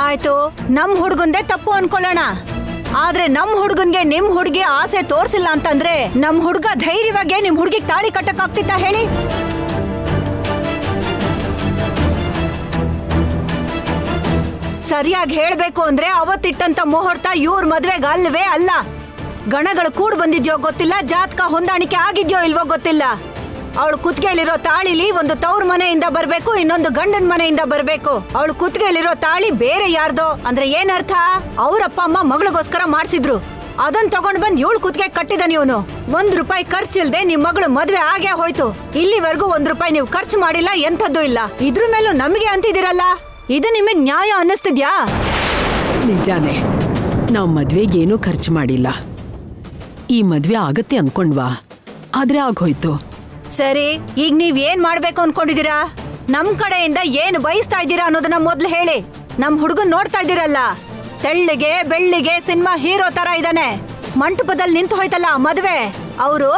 ಆಯ್ತು, ನಮ್ ಹುಡ್ಗಂದೇ ತಪ್ಪು ಅನ್ಕೊಳ್ಳೋಣ. ಆದ್ರೆ ನಮ್ ಹುಡ್ಗನ್ಗೆ ನಿಮ್ ಹುಡ್ಗಿ ಆಸೆ ತೋರ್ಸಿಲ್ಲ ಅಂತಂದ್ರೆ ನಮ್ ಹುಡ್ಗ ಧೈರ್ಯವಾಗಿ ನಿಮ್ ಹುಡ್ಗಿಗ್ ತಾಳಿ ಕಟ್ಟಕ್ ಆಗ್ತಿತ್ತ ಹೇಳಿ? ಸರಿಯಾಗಿ ಹೇಳ್ಬೇಕು ಅಂದ್ರೆ ಅವತ್ತಿಟ್ಟಂತ ಮುಹೂರ್ತ ಇವ್ರ ಮದ್ವೆಗ್ ಅಲ್ವೇ ಅಲ್ಲ. ಗಣಗಳು ಕೂಡ್ ಬಂದಿದ್ಯೋ ಗೊತ್ತಿಲ್ಲ, ಜಾತಕ ಹೊಂದಾಣಿಕೆ ಆಗಿದ್ಯೋ ಇಲ್ವೋ ಗೊತ್ತಿಲ್ಲ. ಅವಳು ಕುತ್ತಿಗೆಯಲ್ಲಿರೋ ತಾಳಿಲಿ ಒಂದು ತವ್ರ ಮನೆಯಿಂದ ಬರ್ಬೇಕು, ಇನ್ನೊಂದು ಗಂಡನ್ ಮನೆಯಿಂದ ಬರ್ಬೇಕು. ಅವಳು ಕುತ್ತಿಗೆಯಲ್ಲಿರೋ ತಾಳಿ ಬೇರೆ ಯಾರ್ದೋ ಅಂದ್ರೆ ಏನರ್ಥ? ಅವ್ರಪ್ಪ ಅಮ್ಮ ಮಗಳಿಗೋಸ್ಕರ ಮಾಡ್ಸಿದ್ರು, ಅದನ್ ತಗೊಂಡ್ ಬಂದ್ ಇವಳು ಕುತ್ತಿಗೆ ಕಟ್ಟಿದ ಇವನು. ₹1 ಖರ್ಚಿಲ್ದೆ ನಿಮ್ ಮಗಳು ಮದ್ವೆ ಆಗೇ ಹೋಯ್ತು. ಇಲ್ಲಿವರೆಗೂ ₹1 ನೀವು ಖರ್ಚು ಮಾಡಿಲ್ಲ, ಎಂಥದ್ದು ಇಲ್ಲ. ಇದ್ರ ಮೇಲೂ ನಮಗೆ ಅಂತಿದಿರಲ್ಲ, ಇದು ನಿಮಗ್ ನ್ಯಾಯ ಅನ್ನಿಸ್ತಿದ್ಯಾ? ನಿಜಾನೇ, ನಾವು ಮದ್ವೆಗೇನೂ ಖರ್ಚು ಮಾಡಿಲ್ಲ. ಈ ಮದ್ವೆ ಆಗತ್ತೆ ಅನ್ಕೊಂಡ್ವಾ, ಆದ್ರೆ ಆಗೋಯ್ತು. ಸರಿ, ಈಗ ನೀವ್ ಏನ್ ಮಾಡ್ಬೇಕು ಅನ್ಕೊಂಡಿದೀರಾ? ನಮ್ ಕಡೆಯಿಂದ ಏನು ಬಯಸ್ತಾ ಇದ್ದೀರಾ ಅನ್ನೋದನ್ನ ಮೊದ್ಲು ಹೇಳಿ. ನಮ್ ಹುಡುಗನ್ ನೋಡ್ತಾ ಇದ್ದೀರಲ್ಲ, ತೆಳ್ಳಿಗೆ ಬೆಳ್ಳಿಗೆ ಸಿನಿಮಾ ಹೀರೋ ತರ ಇದಾನೆ. ಮಂಟಪದಲ್ಲಿ ನಿಂತು ಹೋಯ್ತಲ್ಲ ಮದ್ವೆ, ಅವರು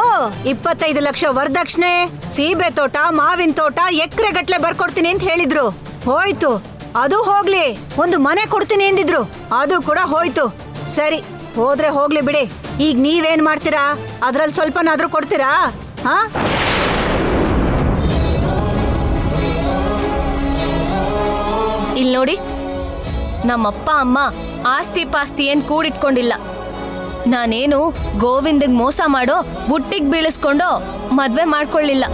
25 ಲಕ್ಷ ವರದಕ್ಷಿಣೆ, ಸೀಬೆ ತೋಟ, ಮಾವಿನ ತೋಟ, ಎಕರೆ ಗಟ್ಲೆ ಬರ್ಕೊಡ್ತೀನಿ ಅಂತ ಹೇಳಿದ್ರು. ಹೋಯ್ತು, ಅದು ಹೋಗ್ಲಿ. ಒಂದು ಮನೆ ಕೊಡ್ತೀನಿ ಎಂದಿದ್ರು, ಅದು ಕೂಡ ಹೋಯ್ತು. ಸರಿ, ಹೋದ್ರೆ ಹೋಗ್ಲಿ ಬಿಡಿ. ಈಗ ನೀವೇನ್ ಮಾಡ್ತೀರಾ? ಅದ್ರಲ್ಲಿ ಸ್ವಲ್ಪನಾದ್ರೂ ಕೊಡ್ತೀರಾ? ಹಾ, ಇಲ್ಲಿ ನೋಡಿ, ನಮ್ಮಪ್ಪ ಅಮ್ಮ ಆಸ್ತಿ ಪಾಸ್ತಿ ಏನ್ ಕೂಡಿಟ್ಕೊಂಡಿಲ್ಲ. ನಾನೇನು ಗೋವಿಂದಗ್ ಮೋಸ ಮಾಡೋ ಬುಟ್ಟಿಗ್ ಬೀಳಿಸ್ಕೊಂಡು ಮದ್ವೆ ಮಾಡ್ಕೊಳ್ಳಿಲ್ಲ.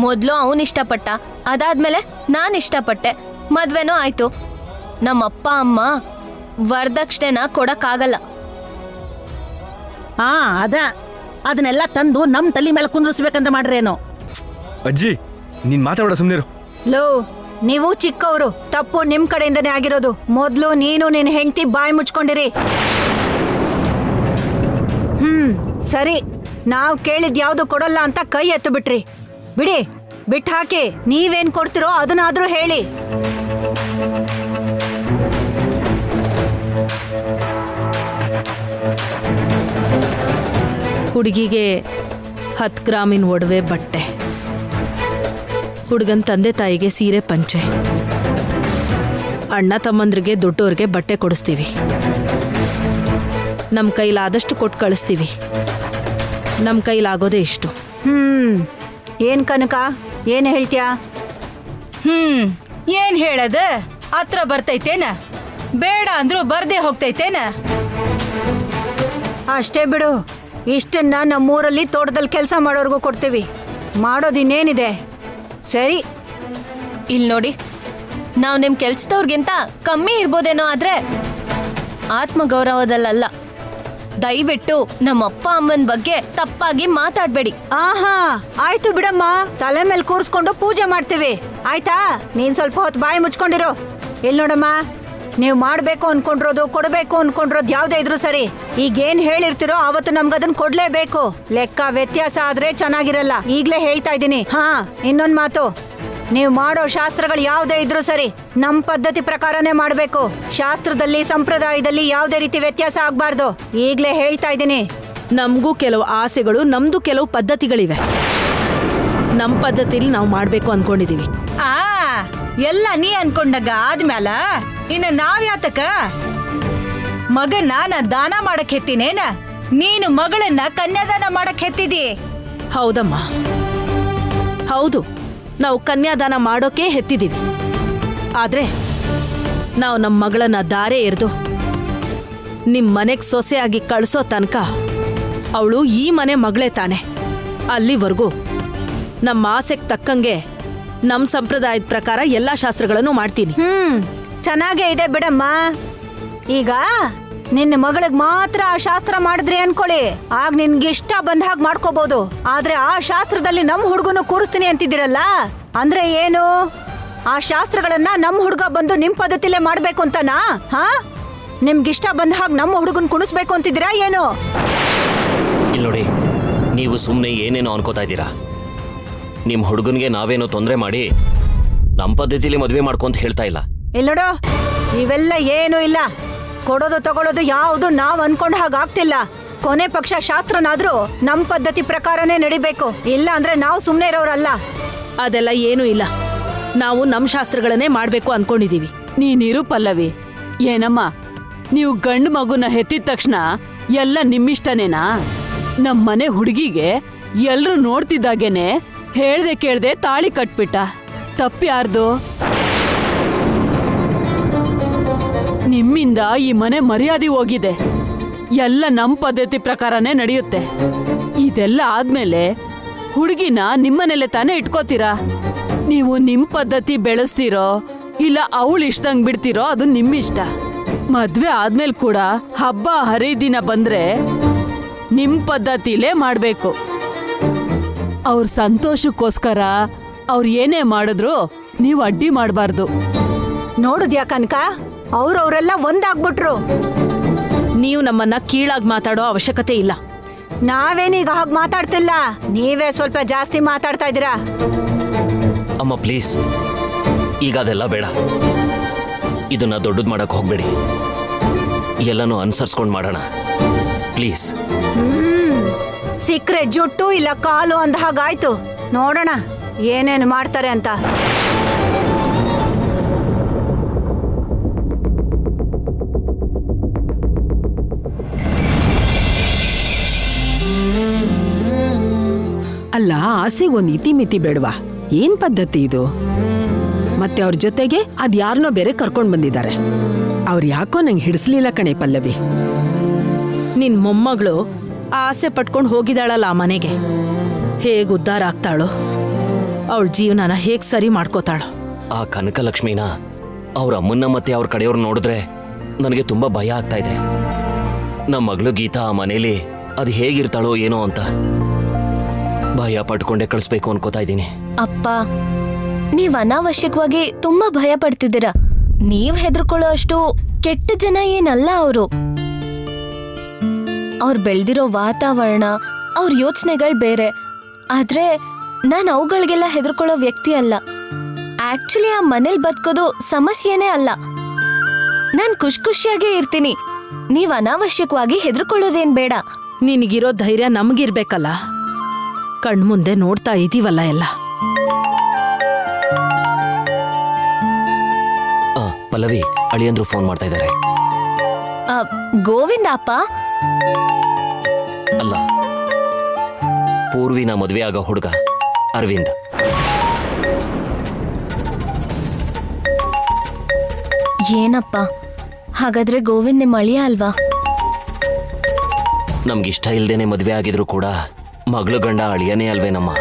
ಮೊದ್ಲು ಅವನ್ ಇಷ್ಟಪಟ್ಟ, ಅದಾದ್ಮೇಲೆ ನಾನ್ ಇಷ್ಟಪಟ್ಟೆ, ಮದ್ವೆನೂ ಆಯ್ತು. ನಮ್ಮಪ್ಪ ಅಮ್ಮ ವರದಕ್ಷಿಣೆನ ಕೊಡಕ್ಕಾಗಲ್ಲ. ಅದನ್ನೆಲ್ಲ ತಂದು ನಮ್ ತಲೆ ಮೇಲೆ ಕುಂದ್ರಿಸ್ಬೇಕಂತ ಮಾಡ್ರೇನೋ. ಅಜ್ಜಿ, ನೀನ್ ಮಾತಾಡೋ ಸುಮ್ನಿರು. ಲೋ, ನೀವು ಚಿಕ್ಕವರು, ತಪ್ಪು ನಿಮ್ ಕಡೆಯಿಂದನೇ ಆಗಿರೋದು. ಮೊದ್ಲು ನೀನು ನಿನ್ ಹೆಂಡತಿ ಬಾಯಿ ಮುಚ್ಕೊಂಡಿರಿ. ಸರಿ, ನಾವ್ ಕೇಳಿದ್ ಯಾವ್ದು ಕೊಡಲ್ಲ ಅಂತ ಕೈ ಎತ್ತು ಬಿಟ್ರಿ. ಬಿಡಿ, ಬಿಟ್ ಹಾಕಿ. ನೀವೇನ್ ಕೊಡ್ತಿರೋ ಅದನ್ನಾದ್ರೂ ಹೇಳಿ. ಹುಡುಗಿಗೆ 10 ಗ್ರಾಮಿನ ಒಡವೆ ಬಟ್ಟೆ, ಹುಡುಗನ್ ತಂದೆ ತಾಯಿಗೆ ಸೀರೆ ಪಂಚೆ, ಅಣ್ಣ ತಮ್ಮಂದ್ರಿಗೆ ದೊಡ್ಡೋರ್ಗೆ ಬಟ್ಟೆ ಕೊಡಿಸ್ತೀವಿ. ನಮ್ಮ ಕೈಲಾದಷ್ಟು ಕೊಟ್ಟು ಕಳಿಸ್ತೀವಿ. ನಮ್ಮ ಕೈಲಾಗೋದೇ ಇಷ್ಟು. ಏನ್ ಕನಕ, ಏನ್ ಹೇಳ್ತ್ಯಾ? ಏನ್ ಹೇಳದ? ಹತ್ರ ಬರ್ತೈತೇನ? ಬೇಡ ಅಂದ್ರೂ ಬರ್ದೇ ಹೋಗ್ತೈತೇನ? ಅಷ್ಟೇ ಬಿಡು. ಇಷ್ಟನ್ನ ನಮ್ಮೂರಲ್ಲಿ ತೋಟದಲ್ಲಿ ಕೆಲಸ ಮಾಡೋರ್ಗೂ ಕೊಡ್ತೀವಿ. ಮಾಡೋದಿನ್ನೇನಿದೆ? ಸರಿ, ಇಲ್ಲಿ ನೋಡಿ, ನಾವು ನಿಮ್ ಕೆಲ್ಸದವ್ರಿಗಿಂತ ಕಮ್ಮಿ ಇರ್ಬೋದೇನೋ, ಆದ್ರೆ ಆತ್ಮಗೌರವದಲ್ಲ. ದಯವಿಟ್ಟು ನಮ್ಮ ಅಪ್ಪ ಅಮ್ಮನ ಬಗ್ಗೆ ತಪ್ಪಾಗಿ ಮಾತಾಡ್ಬೇಡಿ. ಆಹಾ, ಆಯ್ತು ಬಿಡಮ್ಮ. ತಲೆ ಮೇಲೆ ಕೂರಿಸ್ಕೊಂಡು ಪೂಜೆ ಮಾಡ್ತೀವಿ, ಆಯ್ತಾ? ನೀನ್ ಸ್ವಲ್ಪ ಹೊತ್ತು ಬಾಯಿ ಮುಚ್ಕೊಂಡಿರೋ. ಎಲ್ ನೋಡಮ್ಮ, ನೀವು ಮಾಡ್ಬೇಕು ಅನ್ಕೊಂಡಿರೋದು, ಕೊಡ್ಬೇಕು ಅನ್ಕೊಂಡಿರೋದು ಯಾವ್ದೇ ಇದ್ರು ಸರಿ, ಈಗೇನ್ ಹೇಳಿರ್ತಿರೋ ಅವತ್ತು ನಮ್ಗದನ್ ಕೊಡ್ಲೇಬೇಕು. ಲೆಕ್ಕ ವ್ಯತ್ಯಾಸ ಆದ್ರೆ ಚೆನ್ನಾಗಿರಲ್ಲ, ಈಗ್ಲೇ ಹೇಳ್ತಾ ಇದ್ದೀನಿ. ಹಾ, ಇನ್ನೊಂದ್ ಮಾತು, ನೀವು ಮಾಡೋ ಶಾಸ್ತ್ರಗಳು ಯಾವ್ದೇ ಇದ್ರು ಸರಿ, ನಮ್ ಪದ್ಧತಿ ಪ್ರಕಾರನೇ ಮಾಡ್ಬೇಕು. ಶಾಸ್ತ್ರದಲ್ಲಿ ಸಂಪ್ರದಾಯದಲ್ಲಿ ಯಾವ್ದೇ ರೀತಿ ವ್ಯತ್ಯಾಸ ಆಗ್ಬಾರ್ದು, ಈಗ್ಲೇ ಹೇಳ್ತಾ ಇದ್ದೀನಿ. ನಮಗೂ ಕೆಲವು ಆಸೆಗಳು, ನಮ್ದು ಕೆಲವು ಪದ್ಧತಿಗಳಿವೆ. ನಮ್ಮ ಪದ್ಧತಿಲಿ ನಾವು ಮಾಡ್ಬೇಕು ಅನ್ಕೊಂಡಿದೀವಿ. ಎಲ್ಲ ನೀ ಅನ್ಕೊಂಡಾಗ ಆದ್ಮ್ಯಾಲ ಇನ್ನ ನಾವ್ ಯಾತಕ? ಮಗನ್ನ ನಾ ದಾನ ಮಾಡಕ್ ಹೆತ್ತಿನೇನ? ನೀನು ಮಗಳನ್ನ ಕನ್ಯಾದಾನ ಮಾಡಕ್ ಹೆತ್ತಿದಿ. ಹೌದಮ್ಮ, ಹೌದು, ನಾವು ಕನ್ಯಾದಾನ ಮಾಡೋಕೆ ಹೆತ್ತಿದೀವಿ. ಆದ್ರೆ ನಾವು ನಮ್ಮ ಮಗಳನ್ನ ದಾರೆ ಎರೆದು ನಿಮ್ ಮನೆಗ್ ಸೊಸೆಯಾಗಿ ಕಳ್ಸೋ ತನಕ ಅವಳು ಈ ಮನೆ ಮಗಳೇ ತಾನೆ. ಅಲ್ಲಿವರೆಗೂ ನಮ್ಮ ಆಸೆಗೆ ತಕ್ಕಂಗೆ ನಮ್ಮ ಸಂಪ್ರದಾಯದ ಪ್ರಕಾರ ಎಲ್ಲಾ ಶಾಸ್ತ್ರಗಳನ್ನು ಮಾಡ್ತೀನಿ. ಚೆನ್ನಾಗೇ ಇದೆ ಬಿಡಮ್ಮ. ಈಗ ನಿನ್ನ ಮಗಳಿಗೆ ಮಾತ್ರ ಆ ಶಾಸ್ತ್ರ ಮಾಡಿದ್ರಿ ಅನ್ಕೊಳ್ಳಿ, ಆಗ ನಿನ್ಗಿಷ್ಟ ಬಂದ ಹಾಗೆ ಮಾಡ್ಕೋಬಹುದು. ಆದ್ರೆ ಆ ಶಾಸ್ತ್ರದಲ್ಲಿ ನಮ್ ಹುಡುಗನು ಕೂರಿಸ್ತೀನಿ ಅಂತಿದ್ದೀರಲ್ಲ, ಅಂದ್ರೆ ಏನು? ಆ ಶಾಸ್ತ್ರಗಳನ್ನ ನಮ್ ಹುಡುಗ ಬಂದು ನಿಮ್ ಪದ್ಧತಿಲೇ ಮಾಡ್ಬೇಕು ಅಂತನಾ? ಹಾ, ನಿಮ್ಗಿಷ್ಟ ಬಂದ ಹಾಗೆ ನಮ್ಮ ಹುಡುಗನ್ ಕುಣಿಸ್ಬೇಕು ಅಂತಿದ್ದೀರಾ ಏನು? ಇಲ್ಲಿ ನೋಡಿ, ನೀವು ಸುಮ್ಮನೆ ಏನೇನೋ ಅನ್ಕೋತಾ ಇದ್ದೀರಾ. ನಿಮ್ಮ ಹುಡುಗನ್ಗೆ ನಾವೇನೋ ತೊಂದರೆ ಮಾಡಿ ನಮ್ಮ ಪದ್ಧತಿಲಿ ಮದುವೆ ಮಾಡ್ಕೊಂತ ಹೇಳ್ತಾ ಇಲ್ಲ. ಇಲ್ಲೋಡು, ಇವೆಲ್ಲ ಏನೂ ಇಲ್ಲ. ಕೊಡೋದು ತಗೊಳ್ಳೋದು ಯಾವುದು ನಾವ್ ಅನ್ಕೊಂಡ್ ಹಾಗಾಗ್ತಿಲ್ಲ. ಕೊನೆ ಪಕ್ಷ ಶಾಸ್ತ್ರನಾದ್ರೂ ನಮ್ ಪದ್ಧತಿ ಪ್ರಕಾರನೇ ನಡಿಬೇಕು, ಇಲ್ಲ ಅಂದ್ರೆ ನಾವು ಸುಮ್ನೆ ಇರೋರಲ್ಲ. ಅದೆಲ್ಲ ಏನೂ ಇಲ್ಲ. ನಾವು ನಮ್ಮ ಶಾಸ್ತ್ರಗಳನ್ನೇ ಮಾಡ್ಬೇಕು ಅನ್ಕೊಂಡಿದೀವಿ. ನೀನಿರು ಪಲ್ಲವಿ. ಏನಮ್ಮ, ನೀವು ಗಂಡು ಮಗುನ ಹೆತ್ತಿದ ತಕ್ಷಣ ಎಲ್ಲ ನಿಮ್ಮಿಷ್ಟನೇನಾ? ನಮ್ಮನೆ ಹುಡುಗಿಗೆ ಎಲ್ರು ನೋಡ್ತಿದ್ದಾಗೇನೆ ಹೇಳ್ದೆ ಕೇಳ್ದೆ ತಾಳಿ ಕಟ್ಬಿಟ್ಟ. ತಪ್ಪ್ಯಾರ್ದು? ನಿಮ್ಮಿಂದ ಈ ಮನೆ ಮರ್ಯಾದೆ ಹೋಗಿದೆ. ಎಲ್ಲ ನಮ್ ಪದ್ಧತಿ ಪ್ರಕಾರನೇ ನಡೆಯುತ್ತೆ. ಇದೆಲ್ಲ ಆದ್ಮೇಲೆ ಹುಡುಗಿನ ನಿಮ್ಮನೆಲ್ಲೇ ತಾನೇ ಇಟ್ಕೋತೀರಾ? ನೀವು ನಿಮ್ ಪದ್ಧತಿ ಬೆಳೆಸ್ತೀರೋ ಇಲ್ಲ ಅವಳು ಇಷ್ಟಂಗ್ ಬಿಡ್ತೀರೋ ಅದು ನಿಮ್ಮಿಷ್ಟ. ಮದ್ವೆ ಆದ್ಮೇಲೆ ಕೂಡ ಹಬ್ಬ ಹರಿದಿನ ಬಂದ್ರೆ ನಿಮ್ ಪದ್ಧತಿಲೇ ಮಾಡ್ಬೇಕು. ಅವ್ರ ಸಂತೋಷಕ್ಕೋಸ್ಕರ ಅವ್ರು ಏನೇ ಮಾಡಿದ್ರು ನೀವು ಅಡ್ಡಿ ಮಾಡಬಾರ್ದು. ನೋಡುದ್ಯಾ ಕನಕ, ಅವ್ರವ್ರೆಲ್ಲ ಒಂದಾಗ್ಬಿಟ್ರು. ನೀವು ನಮ್ಮನ್ನ ಕೀಳಾಗಿ ಮಾತಾಡೋ ಅವಶ್ಯಕತೆ ಇಲ್ಲ. ನಾವೇನೀಗ ಹಾಗೆ ಮಾತಾಡ್ತಿಲ್ಲ, ನೀವೇ ಸ್ವಲ್ಪ ಜಾಸ್ತಿ ಮಾತಾಡ್ತಾ ಇದ್ದೀರಾ. ಅಮ್ಮ ಪ್ಲೀಸ್, ಈಗ ಅದೆಲ್ಲ ಬೇಡ. ಇದನ್ನ ದೊಡ್ಡದು ಮಾಡಕ್ ಹೋಗ್ಬೇಡಿ. ಎಲ್ಲನೂ ಅನುಸರಿಸ್ಕೊಂಡು ಮಾಡೋಣ ಪ್ಲೀಸ್. ಸಿಕ್ರೆ ಜುಟ್ಟು ಇಲ್ಲ ಕಾಲು ಅಂದ ಹಾಗಾಯ್ತು. ನೋಡೋಣ ಏನೇನು ಮಾಡ್ತಾರೆ ಅಂತ. ಅಲ್ಲ, ಆಸೆಗೊಂದು ಇತಿಮಿತಿ ಬೇಡವಾ? ಏನ್ ಪದ್ಧತಿ ಇದು? ಮತ್ತೆ ಅವ್ರ ಜೊತೆಗೆ ಅದ್ಯಾರನ್ನೋ ಬೇರೆ ಕರ್ಕೊಂಡ್ ಬಂದಿದ್ದಾರೆ. ಅವ್ರು ಯಾಕೋ ನಂಗೆ ಹಿಡಿಸ್ಲಿಲ್ಲ ಕಣೆ ಪಲ್ಲವಿ. ನಿನ್ ಮೊಮ್ಮಗಳು ಆಸೆ ಪಟ್ಕೊಂಡು ಹೋಗಿದಾಳಲ್ಲ ಆ ಮನೆಗೆ, ಹೇಗ್ ಉದ್ಧಾರ ಆಗ್ತಾಳೋ, ಅವಳ ಜೀವನನ ಹೇಗ್ ಸರಿ ಮಾಡ್ಕೋತಾಳೋ. ಆ ಕನಕಲಕ್ಷ್ಮಿನ ಅವ್ರ ಅಮ್ಮನ್ನ ಮತ್ತೆ ಅವ್ರ ಕಡೆಯವ್ರು ನೋಡಿದ್ರೆ ನನಗೆ ತುಂಬಾ ಭಯ ಆಗ್ತಾ ಇದೆ. ನಮ್ಮ ಮಗಳು ಗೀತಾ ಆ ಮನೇಲಿ ಅದು ಹೇಗಿರ್ತಾಳೋ ಏನೋ ಅಂತ ಭಯ ಪಟ್ಕೊಂಡೆ ಕಳಿಸ್ಬೇಕು ಅನ್ಕೋತಾ ಇದ್ದೀನಿ. ಅಪ್ಪ, ನೀವ್ ಅನಾವಶ್ಯಕವಾಗಿ ತುಂಬಾ ಭಯ ಪಡ್ತಿದ್ದೀರಾ. ನೀವ್ ಹೆದರ್ಕೊಳ್ಳೋ ಅಷ್ಟು ಕೆಟ್ಟ ಜನ ಏನಲ್ಲ ಅವರು. ಅವ್ರು ಬೆಳ್ದಿರೋ ವಾತಾವರಣ, ಅವ್ರ ಯೋಚನೆಗಳು ಬೇರೆ. ಆದ್ರೆ ನಾನು ಅವುಗಳಿಗೆಲ್ಲ ಹೆದರ್ಕೊಳ್ಳೋ ವ್ಯಕ್ತಿ ಅಲ್ಲ. ಆಕ್ಚುಲಿ ಆ ಮನೇಲಿ ಬದುಕೋದು ಸಮಸ್ಯೆನೇ ಅಲ್ಲ. ನಾನ್ ಖುಷಿಯಾಗೇ ಇರ್ತೀನಿ. ನೀವ್ ಅನಾವಶ್ಯಕವಾಗಿ ಹೆದರ್ಕೊಳ್ಳೋದೇನ್ ಬೇಡ. ನಿನಗಿರೋ ಧೈರ್ಯ ನಮಗಿರ್ಬೇಕಲ್ಲ. ಕಣ್ಮುಂದೆ ನೋಡ್ತಾ ಇದೀವಲ್ಲ ಎಲ್ಲ. ಪಲ್ಲವಿ, ಅಳಿಯಂದ್ರು ಫೋನ್ ಮಾಡ್ತಾ ಇದ್ದಾರೆ. ಗೋವಿಂದ ಅಪ್ಪ? ಅಲ್ಲ, ಪೂರ್ವಿನ ಮದುವೆ ಆಗೋ ಹುಡುಗ ಅರವಿಂದ್. ಏನಪ್ಪ, ಹಾಗಾದ್ರೆ ಗೋವಿಂದ್ ನಿಮ್ಮ ಅಳಿಯ ಅಲ್ವಾ? ನಮ್ಗಿಷ್ಟ ಇಲ್ದೇನೆ ಮದುವೆ ಆಗಿದ್ರು ಕೂಡ ಮಗಳು ಗಂಡ ಅಳಿಯನೇ ಅಲ್ವೇನಮ್ಮ?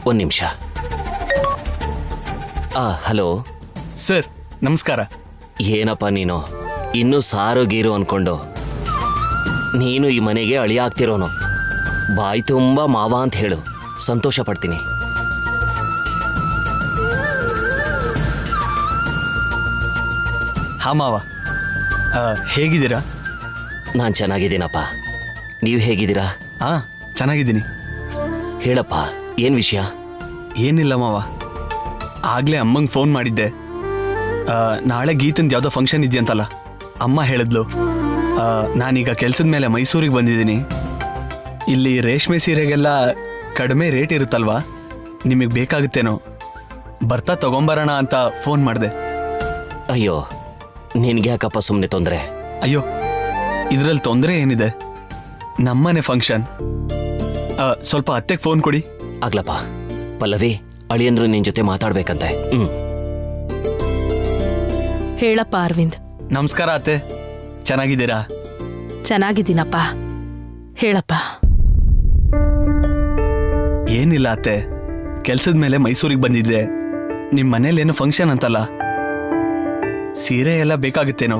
ಒಂದ್ ನಿಮಿಷ. ಹಲೋ ಸರ್, ನಮಸ್ಕಾರ. ಏನಪ್ಪ ನೀನು ಇನ್ನೂ ಸಾರು ಗೀರು ಅನ್ಕೊಂಡು ನೀನು ಈ ಮನೆಗೆ ಅಳಿಯ ಆಗ್ತಿರೋನು. ಬಾಯಿ ತುಂಬ ಮಾವ ಅಂತ ಹೇಳು, ಸಂತೋಷ ಪಡ್ತೀನಿ. ಹಾ ಮಾವ, ಹೇಗಿದ್ದೀರಾ? ನಾನು ಚೆನ್ನಾಗಿದ್ದೀನಪ್ಪ. ನೀವು ಹೇಗಿದ್ದೀರಾ? ಹಾ, ಚೆನ್ನಾಗಿದ್ದೀನಿ. ಹೇಳಪ್ಪ, ಏನ್ ವಿಷಯ? ಏನಿಲ್ಲ ಮಾವ, ಆಗ್ಲೇ ಅಮ್ಮಂಗೆ ಫೋನ್ ಮಾಡಿದ್ದೆ. ನಾಳೆ ಗೀತಂದು ಯಾವುದೋ ಫಂಕ್ಷನ್ ಇದೆಯಂತಲ್ಲ, ಅಮ್ಮ ಹೇಳಿದ್ಲು. ನಾನೀಗ ಕೆಲಸದ ಮೇಲೆ ಮೈಸೂರಿಗೆ ಬಂದಿದ್ದೀನಿ. ಇಲ್ಲಿ ರೇಷ್ಮೆ ಸೀರೆಗೆಲ್ಲ ಕಡಿಮೆ ರೇಟ್ ಇರುತ್ತಲ್ವಾ, ನಿಮಗೆ ಬೇಕಾಗುತ್ತೇನೋ, ಬರ್ತಾ ತಗೊಂಬರೋಣ ಅಂತ ಫೋನ್ ಮಾಡಿದೆ. ಅಯ್ಯೋ, ನಿನ್ಗೆ ಯಾಕಪ್ಪ ಸುಮ್ಮನೆ ತೊಂದರೆ? ಅಯ್ಯೋ, ಇದರಲ್ಲಿ ತೊಂದರೆ ಏನಿದೆ? ನಮ್ಮನೆ ಫಂಕ್ಷನ್. ಸ್ವಲ್ಪ ಅತ್ತೆಗೆ ಫೋನ್ ಕೊಡಿ. ಆಗ್ಲಪ್ಪ. ಪಲ್ಲವಿ, ಅಳಿಯಂದ್ರು ನಿನ್ ಜೊತೆ ಮಾತಾಡ್ಬೇಕಂತೆ. ಹೇಳಪ್ಪ ಅರವಿಂದ್. ನಮಸ್ಕಾರ ಅತ್ತೆ, ಚೆನ್ನಾಗಿದ್ದೀರಾ? ಚೆನ್ನಾಗಿದ್ದೀನಪ್ಪ, ಹೇಳಪ್ಪ. ಏನಿಲ್ಲ ಅತ್ತೆ, ಕೆಲ್ಸದ ಮೇಲೆ ಮೈಸೂರಿಗೆ ಬಂದಿದ್ದೆ. ನಿಮ್ಮ ಮನೇಲೇನು ಫಂಕ್ಷನ್ ಅಂತಲ್ಲ, ಸೀರೆ ಎಲ್ಲ ಬೇಕಾಗುತ್ತೇನೋ.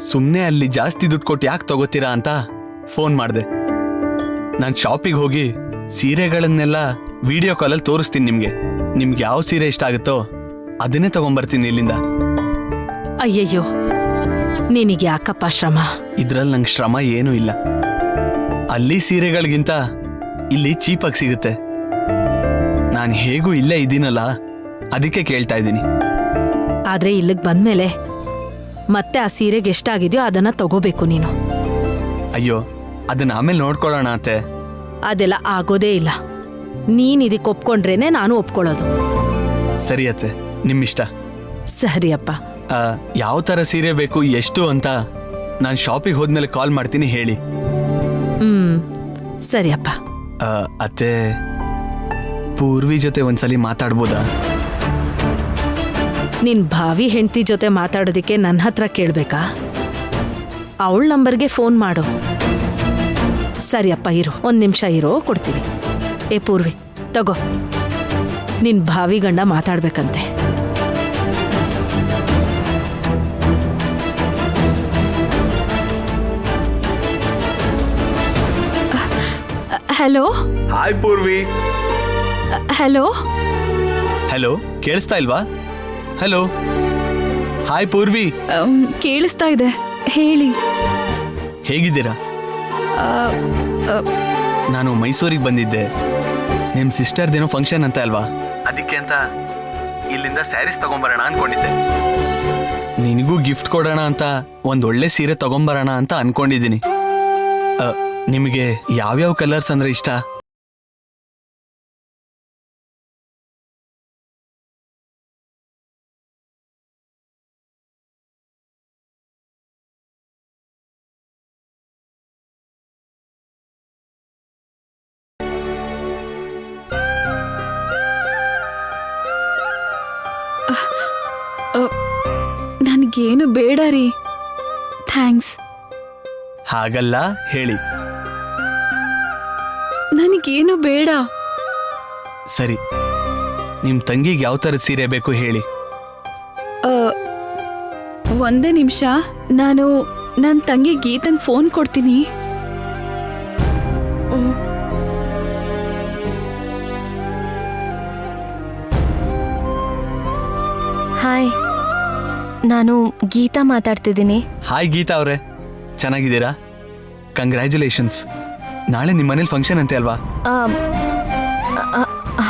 ಸುಮ್ಮನೆ ಅಲ್ಲಿ ಜಾಸ್ತಿ ದುಡ್ಡು ಕೊಟ್ಟು ಯಾಕೆ ತಗೋತೀರಾ ಅಂತ ಫೋನ್ ಮಾಡಿದೆ. ನಾನು ಶಾಪಿಗೆ ಹೋಗಿ ಸೀರೆಗಳನ್ನೆಲ್ಲ ವಿಡಿಯೋ ಕಾಲಲ್ಲಿ ತೋರಿಸ್ತೀನಿ ನಿಮಗೆ. ನಿಮ್ಗೆ ಯಾವ ಸೀರೆ ಇಷ್ಟ ಆಗುತ್ತೋ ಅದನ್ನೇ ತಗೊಂಬರ್ತೀನಿ ಇಲ್ಲಿಂದ. ಅಯ್ಯಯ್ಯೋ, ನಿನಗೆ ಯಾಕಪ್ಪ ಶ್ರಮ? ಇದ್ರಲ್ಲಿ ನಂಗೆ ಶ್ರಮ ಏನೂ ಇಲ್ಲ. ಅಲ್ಲಿ ಸೀರೆಗಳಿಗಿಂತ ಇಲ್ಲಿ ಚೀಪಾಗಿ ಸಿಗುತ್ತೆ. ನಾನು ಹೇಗೂ ಇಲ್ಲೇ ಇದ್ದೀನಲ್ಲ, ಅದಕ್ಕೆ ಕೇಳ್ತಾ ಇದ್ದೀನಿ. ಆದ್ರೆ ಇಲ್ಲಿಗೆ ಬಂದ್ಮೇಲೆ ಮತ್ತೆ ಆ ಸೀರೆಗೆ ಎಷ್ಟಾಗಿದೆಯೋ ಅದನ್ನ ತಗೋಬೇಕು ನೀನು. ಅಯ್ಯೋ, ಅದನ್ನ ಆಮೇಲೆ ನೋಡ್ಕೊಳ್ಳೋಣ ಅತ್ತೆ. ಅದೆಲ್ಲ ಆಗೋದೇ ಇಲ್ಲ. ನೀನ್ ಇದಕ್ಕೆ ಒಪ್ಕೊಂಡ್ರೇನೆ ನಾನು ಒಪ್ಕೊಳ್ಳೋದು. ಸರಿ ಅತ್ತೆ, ನಿಮ್ಮಿಷ್ಟ. ಸರಿಯಪ್ಪ. ಯಾವ ಥರ ಸೀರೆ ಬೇಕು ಎಷ್ಟು ಅಂತ ನಾನು ಶಾಪಿಗೆ ಹೋದ್ಮೇಲೆ ಕಾಲ್ ಮಾಡ್ತೀನಿ, ಹೇಳಿ. ಸರಿಯಪ್ಪ. ಅತ್ತೆ, ಪೂರ್ವಿ ಜೊತೆ ಒಂದ್ಸಲಿ ಮಾತಾಡ್ಬೋದಾ? ನಿನ್ ಭಾವಿ ಹೆಂಡತಿ ಜೊತೆ ಮಾತಾಡೋದಕ್ಕೆ ನನ್ನ ಹತ್ರ ಕೇಳ್ಬೇಕಾ? ಅವಳ ನಂಬರ್ಗೆ ಫೋನ್ ಮಾಡು. ಸರಿಯಪ್ಪ, ಇರು, 1 ನಿಮಿಷ ಇರೋ, ಕೊಡ್ತೀನಿ. ಏ ಪೂರ್ವಿ, ತಗೋ, ನಿನ್ ಭಾವಿ ಗಂಡ ಮಾತಾಡ್ಬೇಕಂತೆ. Hello. Hi Purvi. Hello. Hello, ಕೇಳಿಸ್ತಾ ಇಲ್ವಾ? Hello, hi Purvi. ಕೇಳಿಸ್ತಾ ಇದೆ, ಹೇಳಿ. ಹೇಗಿದ್ದೀರಾ? ನಾನು ಮೈಸೂರಿಗೆ ಬಂದಿದ್ದೆ. ನಿಮ್ಮ ಸಿಸ್ಟರ್ದೇನೋ ಫಂಕ್ಷನ್ ಅಂತ ಅಲ್ವಾ, ಅದಕ್ಕೆ ಅಂತ ಇಲ್ಲಿಂದ ಸ್ಯಾರೀಸ್ ತಗೊಂಬರೋಣ ಅನ್ಕೊಂಡಿದ್ದೆ. ನಿನಗೂ ಗಿಫ್ಟ್ ಕೊಡೋಣ ಅಂತ ಒಂದೊಳ್ಳೆ ಸೀರೆ ತಗೊಂಬರೋಣ ಅಂತ ಅನ್ಕೊಂಡಿದ್ದೀನಿ. ನಿಮಗೆ ಯಾವ್ಯಾವ ಕಲರ್ಸ್ ಅಂದ್ರೆ ಇಷ್ಟ? ನನಗೇನು ಬೇಡ ರೀ, ಥ್ಯಾಂಕ್ಸ್. ಹಾಗಲ್ಲ, ಹೇಳಿ. ನನಗೇನು ಬೇಡ. ಸರಿ, ನಿಮ್ ತಂಗಿಗೆ ಯಾವ ಥರದ ಸೀರೆ ಬೇಕು ಹೇಳಿ. ಒಂದೇ ನಿಮಿಷ, ನಾನು ನನ್ನ ತಂಗಿ ಗೀತಂಗೆ ಫೋನ್ ಕೊಡ್ತೀನಿ. ಹಾಯ್, ನಾನು ಗೀತಾ ಮಾತಾಡ್ತಿದ್ದೀನಿ. ಹಾಯ್ ಗೀತಾ ಅವರೇ, ಚೆನ್ನಾಗಿದ್ದೀರಾ? ಕಂಗ್ರ್ಯಾಚುಲೇಷನ್ಸ್. ನಾಳೆ ನಿಮ್ಮ ಮನೇಲಿ ಫಂಕ್ಷನ್ ಅಂತೆ ಅಲ್ವಾ?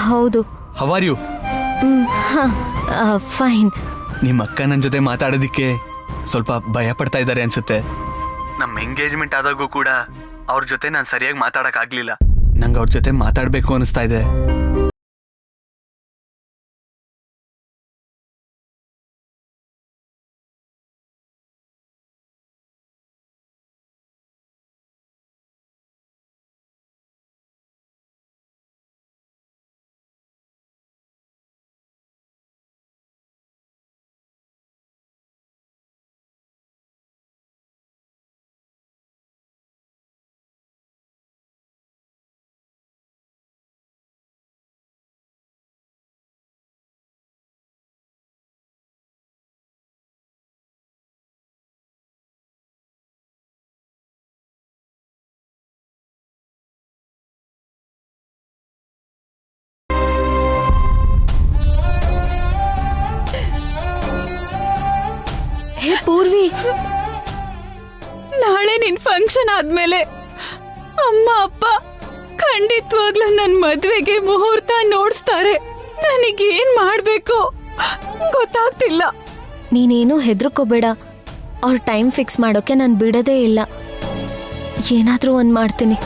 ಹೌದು. How are you? ಫೈನ್. ನಿಮ್ಮ ಅಕ್ಕ ನನ್ನ ಜೊತೆ ಮಾತಾಡೋದಿಕ್ಕೆ ಸ್ವಲ್ಪ ಭಯ ಪಡ್ತಾ ಇದ್ದಾರೆ ಅನ್ಸುತ್ತೆ. ನಮ್ಮ ಎಂಗೇಜ್ಮೆಂಟ್ ಆದಾಗೂ ಕೂಡ ಅವ್ರ ಜೊತೆ ನಾನು ಸರಿಯಾಗಿ ಮಾತಾಡೋಕ್ಕಾಗಲಿಲ್ಲ. ನಂಗೆ ಅವ್ರ ಜೊತೆ ಮಾತಾಡಬೇಕು ಅನಿಸ್ತಾ ಇದೆ. ಹೇ ಪೂರ್ವಿ, ನಾಳೆ ನಿನ್ ಫಂಕ್ಷನ್ ಆದ್ಮೇಲೆ ಅಮ್ಮ ಅಪ್ಪ ಖಂಡಿತವಾಗ್ಲೂ ನನ್ನ ಮದ್ವೆಗೆ ಮುಹೂರ್ತ ನೋಡಿಸ್ತಾರೆ. ನನಗೇನ್ ಮಾಡ್ಬೇಕು ಗೊತ್ತಾಗ್ತಿಲ್ಲ. ನೀನೇನು ಹೆದರ್ಕೋಬೇಡ. ಅವ್ರ ಟೈಮ್ ಫಿಕ್ಸ್ ಮಾಡೋಕೆ ನಾನು ಬಿಡೋದೇ ಇಲ್ಲ. ಏನಾದ್ರೂ ಒಂದ್ ಮಾಡ್ತೀನಿ.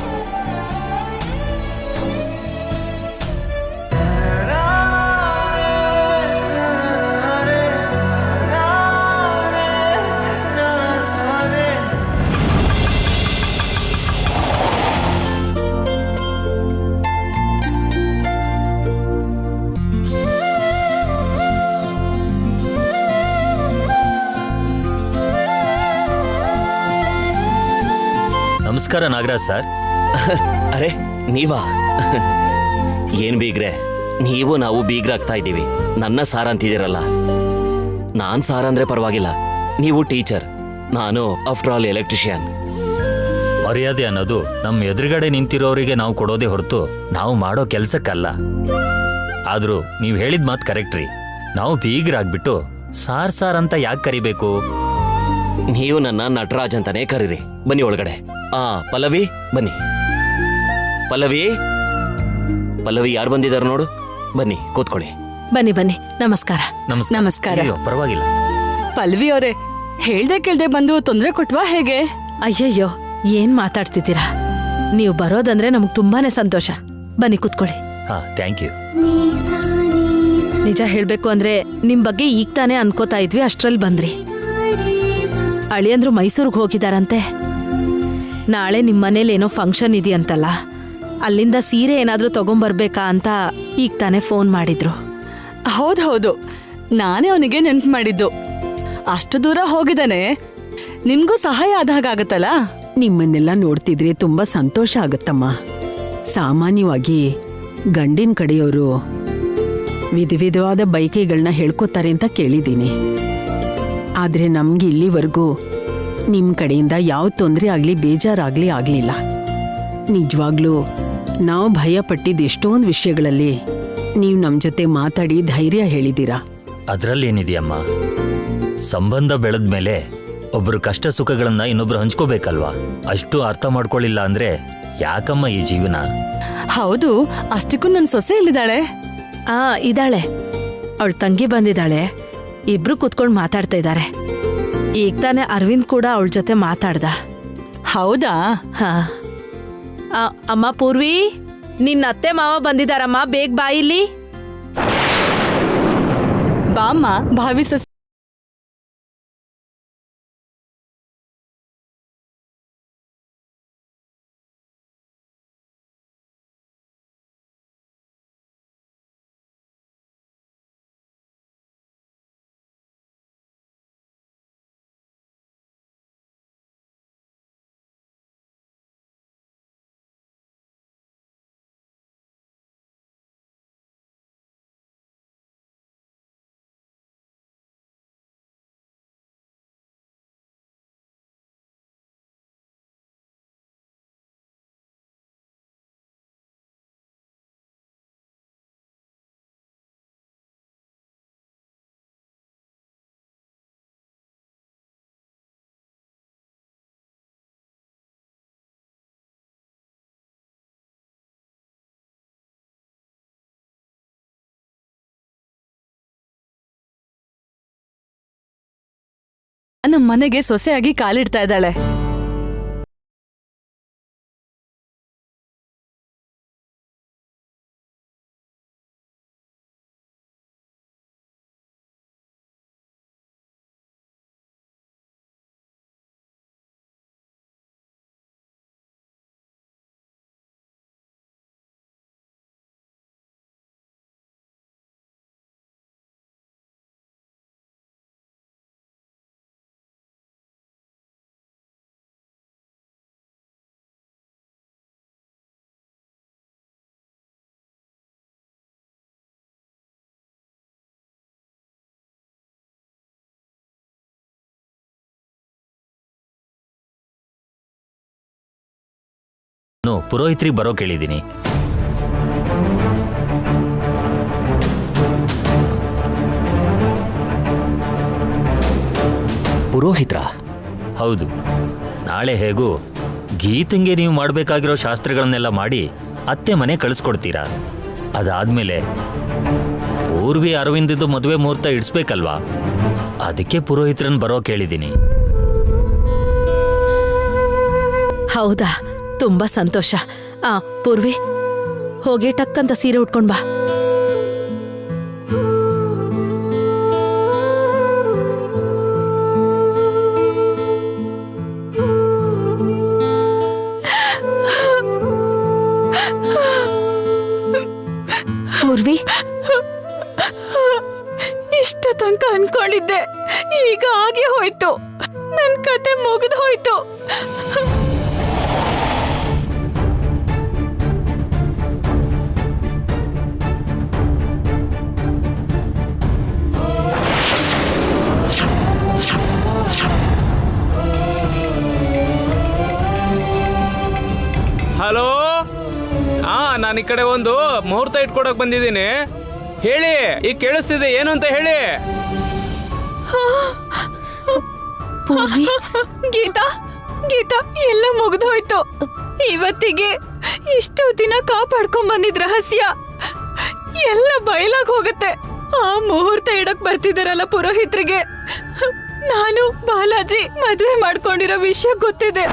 ನಮಸ್ಕಾರ ನಾಗರಾಜ್ ಸರ್. ಅರೆ ನೀವಾ? ಏನ್ ಬೀಗ್ರೆ, ನೀವು ನಾವು ಬೀಗ್ರಾಗ್ತಾ ಇದ್ದೀವಿ. ನನ್ನ ಸಾರ್ ಅಂತಿದ್ದೀರಲ್ಲ. ನಾನ್ ಸಾರ್ ಅಂದ್ರೆ ಪರವಾಗಿಲ್ಲ, ನೀವು ಟೀಚರ್, ನಾನು ಆಫ್ಟರ್ ಆಲ್ ಎಲೆಕ್ಟ್ರಿಷಿಯನ್. ಮರ್ಯಾದೆ ಅನ್ನೋದು ನಮ್ಮ ಎದುರುಗಡೆ ನಿಂತಿರೋರಿಗೆ ನಾವು ಕೊಡೋದೇ ಹೊರತು ನಾವು ಮಾಡೋ ಕೆಲ್ಸಕ್ಕಲ್ಲ. ಆದ್ರೂ ನೀವು ಹೇಳಿದ ಮಾತು ಕರೆಕ್ಟ್ ರೀ. ನಾವು ಬೀಗ್ರಾಗ್ಬಿಟ್ಟು ಸಾರ್ ಸಾರ್ ಅಂತ ಯಾಕೆ ಕರಿಬೇಕು? ನೀವು ನನ್ನ ನಟರಾಜ್ ಅಂತಾನೆ ಕರೀರಿ. ಬನ್ನಿ ಒಳಗಡೆ. ಪಲ್ಲವಿ ಬನ್ನಿ. ಪಲ್ಲವಿ, ಪಲ್ಲವಿ ಯಾರು ಬಂದಿದ್ದಾರೆ ನೋಡು. ಬನ್ನಿ ಕೂತ್ಕೊಳ್ಳಿ. ಬನ್ನಿ ಬನ್ನಿ. ನಮಸ್ಕಾರ. ನಮಸ್ಕಾರ. ಅಯ್ಯೋ, ಪರವಾಗಿಲ್ಲ. ಪಲ್ವಿ ಅವರೇ, ಹೇಳ್ದೆ ಕೇಳ್ದೆ ಬಂದು ತೊಂದರೆ ಕೊಟ್ವಾ ಹೇಗೆ? ಅಯ್ಯಯ್ಯೋ, ಏನ್ ಮಾತಾಡ್ತಿದ್ದೀರಾ? ನೀವು ಬರೋದಂದ್ರೆ ನಮ್ಗೆ ತುಂಬಾನೇ ಸಂತೋಷ. ಬನ್ನಿ ಕೂತ್ಕೊಳ್ಳಿ. ಹಾ, ಥ್ಯಾಂಕ್ ಯು. ನಿಜ ಹೇಳ್ಬೇಕು ಅಂದ್ರೆ ನಿಮ್ ಬಗ್ಗೆ ಈಗ ತಾನೇ ಅನ್ಕೋತಾ ಇದ್ವಿ, ಅಷ್ಟ್ರಲ್ಲಿ ಬಂದ್ರಿ. ಅಳಿಯಂದ್ರು ಮೈಸೂರಿಗೆ ಹೋಗಿದಾರಂತೆ. ನಾಳೆ ನಿಮ್ ಮನೇಲಿ ಏನೋ ಫಂಕ್ಷನ್ ಇದೆಯಂತಲ್ಲ, ಅಲ್ಲಿಂದ ಸೀರೆ ಏನಾದ್ರೂ ತಗೊಂಬರ್ಬೇಕಾ ಅಂತ ಈಗ ತಾನೇ ಫೋನ್ ಮಾಡಿದ್ರು. ಹೌದು, ನಾನೇ ಅವನಿಗೆ ನೆನ್ಪು ಮಾಡಿದ್ದು. ಅಷ್ಟು ದೂರ ಹೋಗಿದ್ದಾನೆ, ನಿಮ್ಗೂ ಸಹಾಯ ಆದ ಹಾಗಾಗತ್ತಲ್ಲ. ನಿಮ್ಮನ್ನೆಲ್ಲ ನೋಡ್ತಿದ್ರೆ ತುಂಬಾ ಸಂತೋಷ ಆಗುತ್ತಮ್ಮ. ಸಾಮಾನ್ಯವಾಗಿ ಗಂಡಿನ ಕಡೆಯವರು ವಿಧವಾದ ಬೈಕೆಗಳನ್ನ ಹೇಳ್ಕೊತಾರೆ ಅಂತ ಕೇಳಿದ್ದೀನಿ. ಆದ್ರೆ ನಮ್ಗೆ ಇಲ್ಲಿವರೆಗೂ ನಿಮ್ ಕಡೆಯಿಂದ ಯಾವ ತೊಂದರೆ ಆಗ್ಲಿ ಬೇಜಾರಾಗ್ಲಿ ಆಗ್ಲಿಲ್ಲ. ನಿಜವಾಗ್ಲೂ ನಾವು ಭಯ ಪಟ್ಟಿದ್ದ ಎಷ್ಟೊಂದು ವಿಷಯಗಳಲ್ಲಿ ನೀವು ನಮ್ ಜೊತೆ ಮಾತಾಡಿ ಧೈರ್ಯ ಹೇಳಿದ್ದೀರಾ. ಅದ್ರಲ್ಲೇನಿದೆಯಮ್ಮ, ಸಂಬಂಧ ಬೆಳೆದ್ಮೇಲೆ ಒಬ್ರು ಕಷ್ಟ ಸುಖಗಳನ್ನ ಇನ್ನೊಬ್ರು ಹಂಚ್ಕೋಬೇಕಲ್ವಾ? ಅಷ್ಟು ಅರ್ಥ ಮಾಡ್ಕೊಳ್ಳಿಲ್ಲ ಅಂದ್ರೆ ಯಾಕಮ್ಮ ಈ ಜೀವನ? ಹೌದು, ಅಷ್ಟಕ್ಕೂ ನನ್ನ ಸೊಸೆ ಎಲ್ಲಿದ್ದಾಳೆ? ಇದ್ದಾಳೆ, ಅವಳ ತಂಗಿ ಬಂದಿದ್ದಾಳೆ. ಇಬ್ರು ಕುತ್ಕೊಂಡು ಮಾತಾಡ್ತಾ ಇದ್ದಾರೆ. ಈಗ ತಾನೇ ಅರವಿಂದ್ ಕೂಡ ಅವಳ ಜೊತೆ ಮಾತಾಡ್ದ. ಹೌದಾ? ಹಾ. ಅಮ್ಮ ಪೂರ್ವಿ, ನಿನ್ನ ಅತ್ತೆ ಮಾವ ಬಂದಿದಾರಮ್ಮ, ಬೇಗ ಬಾ ಇಲ್ಲಿ. ಬಾಮ್ಮ, ಭಾವಿ ಸೊಸೆ. ನಮ್ಮ ಮನೆಗೆ ಸೊಸೆಯಾಗಿ ಕಾಲಿಡ್ತಾ ಇದ್ದಾಳೆ. ಪುರೋಹಿತ್ರಿಗೆ ಬರೋ ಕೇಳಿದ್ದೀನಿ. ಪುರೋಹಿತ್ರ? ಹೌದು. ನಾಳೆ ಹೇಗೂ ಗೀತಂಗೆ ನೀವು ಮಾಡಬೇಕಾಗಿರೋ ಶಾಸ್ತ್ರಗಳನ್ನೆಲ್ಲ ಮಾಡಿ ಅತ್ತೆ ಮನೆ ಕಳಿಸ್ಕೊಡ್ತೀರಾ. ಅದಾದ್ಮೇಲೆ ಪೂರ್ವಿ ಅರವಿಂದದ್ದು ಮದುವೆ ಮುಹೂರ್ತ ಇಡ್ಸ್ಬೇಕಲ್ವಾ? ಅದಕ್ಕೆ ಪುರೋಹಿತ್ರನ್ ಬರೋ ಕೇಳಿದ್ದೀನಿ. ಹೌದಾ? ತುಂಬಾ ಸಂತೋಷ. ಪೂರ್ವಿ, ಹೋಗಿ ಟಕ್ಕಂತ ಸೀರೆ ಉಟ್ಕೊಂಡ್ ಬಾ. ಪೂರ್ವಿ, ಇಷ್ಟ ತನಕ ಅನ್ಕೊಂಡಿದ್ದೆ, ಈಗ ಆಗಿ ಹೋಯ್ತು. ನನ್ ಕತೆ ಮುಗಿದು ಹೋಯ್ತು. ಹಲೋ, ನಾನು ಈ ಕಡೆ ಒಂದು ಮುಹೂರ್ತ ಇಟ್ಕೊಡಕ್ ಬಂದಿದ್ದೀನಿ. ಹೇಳಿ, ಈಗ ಕೇಳಿಸ್ತಿದೆ ಏನು ಅಂತ ಹೇಳಿ. ಪೂರ್ವಿ, ಗೀತಾ, ಗೀತಾ, ಎಲ್ಲ ಮುಗಿದು ಹೋಯ್ತು. ಇವತ್ತಿಗೆ ಇಷ್ಟು ದಿನ ಕಾಪಾಡ್ಕೊಂಡ್ ಬಂದಿದ್ ರಹಸ್ಯ ಎಲ್ಲ ಬಯಲಾಗ್ ಹೋಗತ್ತೆ. ಆ ಮುಹೂರ್ತ ಇಡಕ್ ಬರ್ತಿದಾರಲ್ಲ ಪುರೋಹಿತ್ರಿಗೆ, ನಾನು ಬಾಲಾಜಿ ಮದ್ವೆ ಮಾಡ್ಕೊಂಡಿರೋ ವಿಷಯ ಗೊತ್ತಿದೆ.